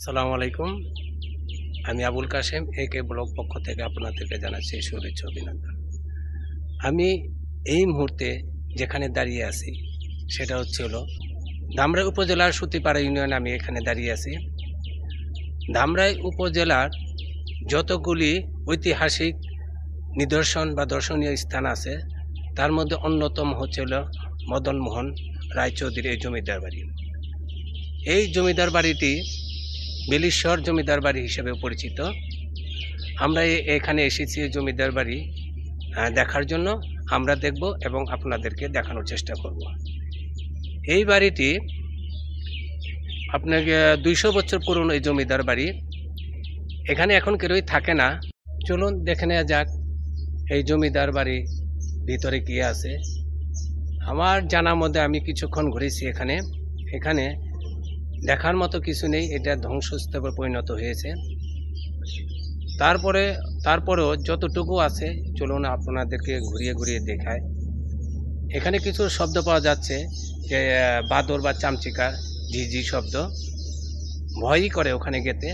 সালামু আলাইকুম। আমি আবুল কাশেম একে ব্লগ পক্ষ থেকে আপনাদেরকে জানাচ্ছি শুভেচ্ছা অভিনন্দন। আমি এই মুহূর্তে যেখানে দাঁড়িয়ে আছি সেটা হলো ধামরাই উপজেলার সুতিপাড়া ইউনিয়নে। আমি এখানে দাঁড়িয়ে আছি। ধামরাই উপজেলার যতগুলি ঐতিহাসিক নিদর্শন বা দর্শনীয় স্থান আছে তার মধ্যে অন্যতম হচ্ছিল মদন মোহন রায়চৌধুরীর এই জমিদার বাড়ি। এই জমিদার বাড়িটি বেলিশ্বর জমিদার বাড়ি হিসেবে পরিচিত। আমরা এখানে এসেছি জমিদার বাড়ি দেখার জন্য। আমরা দেখব এবং আপনাদেরকে দেখানোর চেষ্টা করব। এই বাড়িটি আপনাকে 200 বছর পুরনো এই জমিদার বাড়ি। এখানে এখন কেউই থাকে না। চলুন দেখে নেওয়া যাক এই জমিদার বাড়ি ভিতরে কি আছে। আমার জানার মধ্যে আমি কিছুক্ষণ ঘুরেছি এখানে। এখানে দেখার মতো কিছু নেই, এটা ধ্বংসস্তূপে পরিণত হয়েছে। তারপরেও যতটুকু আছে চলুন আপনাদেরকে ঘুরিয়ে ঘুরিয়ে দেখায়। এখানে কিছু শব্দ পাওয়া যাচ্ছে, যে বাদর বা চামচিকা ঝিঝি শব্দ, ভয়ই করে ওখানে গেতে।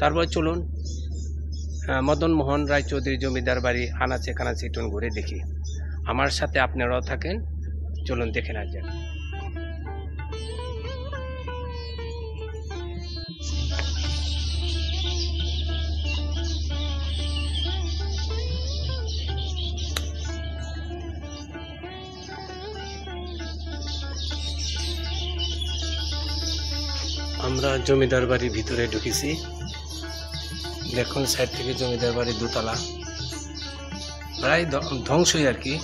তারপর চলুন মদন মোহন রায়চৌধুরী জমিদার বাড়ি আনাচে কানাচে একটু ঘুরে দেখি। আমার সাথে আপনারাও থাকেন, চলুন দেখে না যান। আমরা জমিদার বাড়ির ভিতরে ঢুকেছি। দেখুন সাইড থেকে জমিদার বাড়ির দোতলা, প্রায় ধ্বংসই আর কি।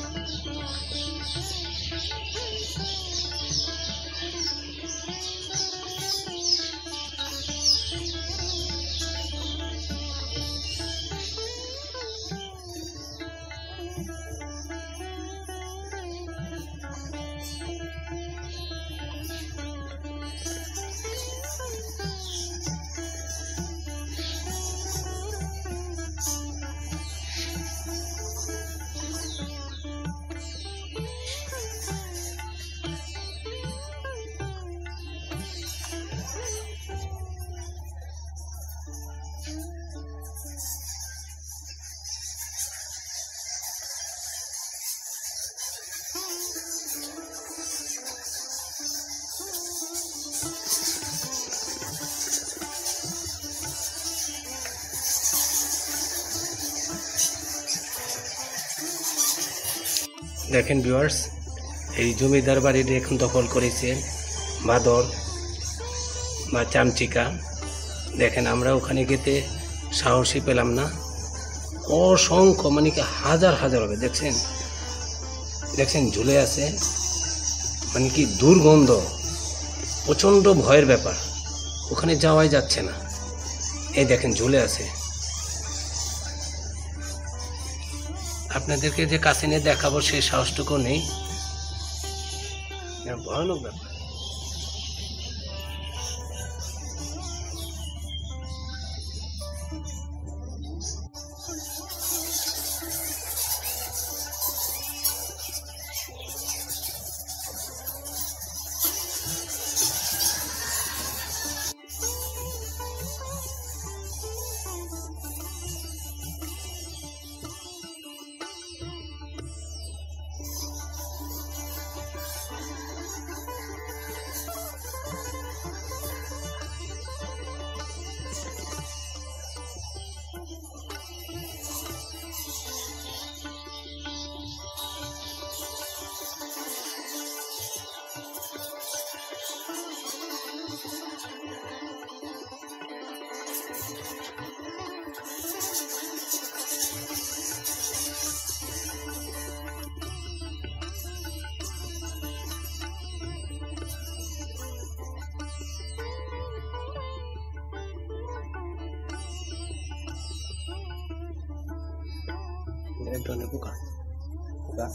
দেখেন ভিউয়ার্স, এই জমিদার বাড়িটি এখন দখল করেছে বাদর বা চামচিকা। দেখেন আমরা ওখানে গেতে সাহসী পেলাম না। অসংখ্য মানে কি হাজার হাজার হবে। দেখছেন ঝুলে আছে, মানে কি দুর্গন্ধ, প্রচণ্ড ভয়ের ব্যাপার। ওখানে যাওয়াই যাচ্ছে না। এই দেখেন ঝুলে আছে। আপনাদেরকে যে কাছে নিয়ে দেখাবো সেই সাহসটুকু নেই, ভয়ানক ব্যাপার। পোকা পোকা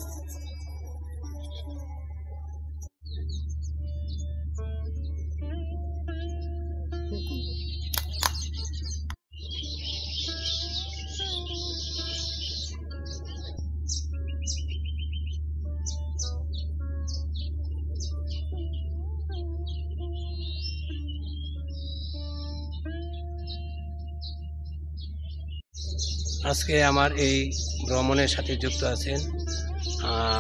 আজকে আমার এই ভ্রমণের সাথে যুক্ত আছেন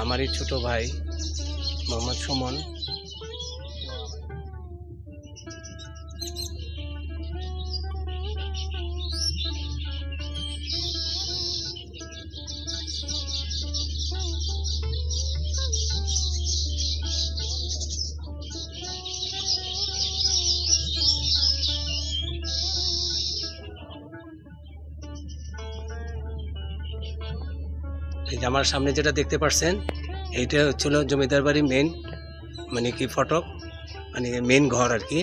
আমারই ছোট ভাই মোহাম্মদ সুমন। এই যে আমার সামনে যেটা দেখতে পাচ্ছেন এইটা হচ্ছিল জমিদার বাড়ি মেন মানে কি ফটক, মানে মেন ঘর আর কি।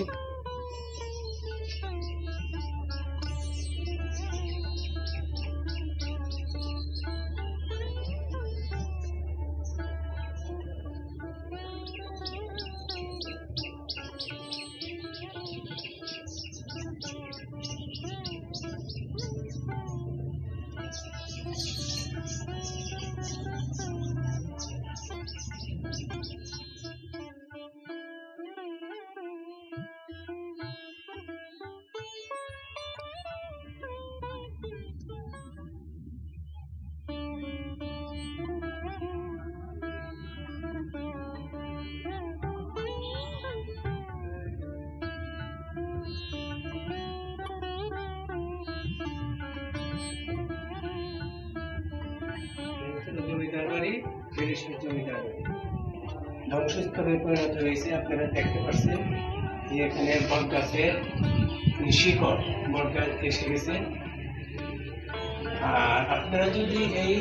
জমিদার বাড়ি, ব্রিটিশের জমিদার বাড়ি ধ্বংসস্তূপে পরিণত হয়েছে। আপনারা দেখতে পাচ্ছেন যে এখানে বট গাছের শিকড়, বট গাছ এসে গেছে। আর আপনারা যদি এই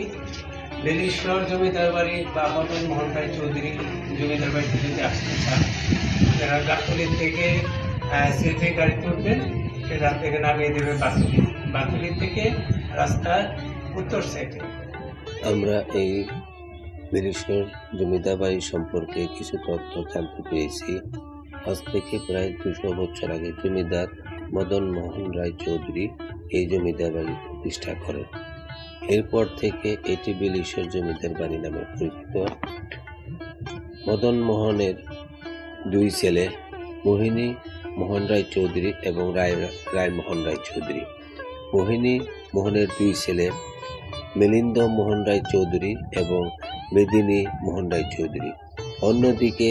বেলিশ্বর জমিদার বাড়ি বা মদন মোহন রায় চৌধুরী জমিদার বাড়িতে যদি আসতে চান, যারা গাতলির থেকে সেফে গাড়ি তুলবেন, সে রাত থেকে নামিয়ে দেবে বাতুলি থেকে রাস্তার উত্তর সাইডে। আমরা এই বেলিশ্বর জমিদার বাড়ি সম্পর্কে কিছু তথ্য জানতে পেরেছি। আজ থেকে প্রায় 200 বছর আগে জমিদার মদন মোহন রায় চৌধুরী এই জমিদার বাড়ি প্রতিষ্ঠা করেন। এরপর থেকে এটি বেলিশ্বর জমিদার বাড়ি নামে পরিচিত। মদন মোহনের 2 ছেলে মোহিনী মোহন রায় চৌধুরী এবং রায়মোহন রায় চৌধুরী। মোহিনী মোহনের 2 ছেলে মিলিন্দ মোহন রায় চৌধুরী এবং মেদিনী মোহন রায় চৌধুরী। অন্যদিকে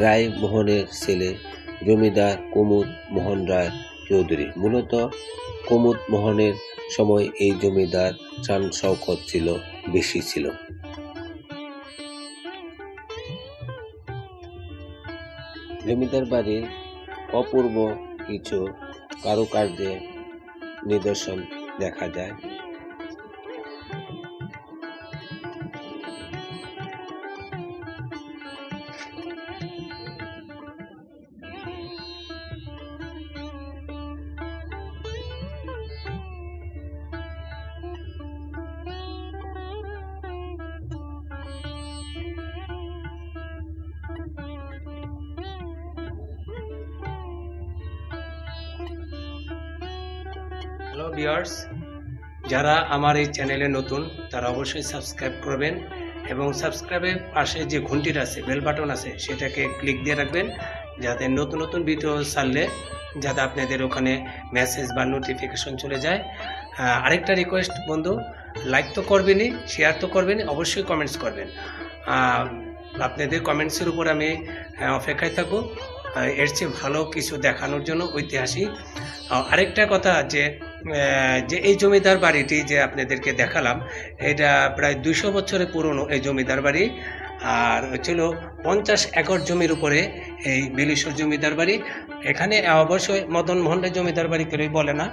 রায় মোহনের ছেলে জমিদার কুমুদ মোহন রায় চৌধুরী। মূলত কুমুদ মোহনের সময় এই জমিদার শান শৌকত ছিল বেশি ছিল। জমিদার বাড়ির অপূর্ব কিছু কারুকার্যের নিদর্শন দেখা যায়। হ্যালো ভিউয়ার্স, যারা আমার এই চ্যানেলে নতুন তারা অবশ্যই সাবস্ক্রাইব করবেন এবং সাবস্ক্রাইবের পাশে যে ঘন্টির আছে, বেল বাটন আছে, সেটাকে ক্লিক দিয়ে রাখবেন যাতে নতুন নতুন ভিডিও ছাড়লে যাতে আপনাদের ওখানে মেসেজ বা নোটিফিকেশন চলে যায়। আরেকটা রিকোয়েস্ট বন্ধু, লাইক তো করবেনই, শেয়ার তো করবেন, অবশ্যই কমেন্টস করবেন। আপনাদের কমেন্টসের উপর আমি অপেক্ষায় থাকবো এর চেয়ে ভালো কিছু দেখানোর জন্য ঐতিহাসিক। আরেকটা কথা যে এই জমিদার বাড়িটি যে আপনাদেরকে দেখালাম, এটা প্রায় 200 বছরের পুরনো এই জমিদার বাড়ি। আর ছিল 50 একর জমির উপরে এই বেলিশ্বর জমিদার বাড়ি। এখানে অবশ্যই মদন মোহন রায় জমিদার বাড়ি কেউই বলে না,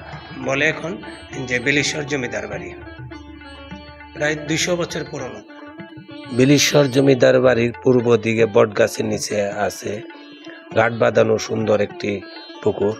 বলে এখন যে বেলিশ্বর জমিদার বাড়ি, প্রায় 200 বছর পুরনো। বেলিশ্বর জমিদার বাড়ির পূর্ব দিকে বট গাছের নিচে আছে ঘাট বাঁধানো সুন্দর একটি পুকুর।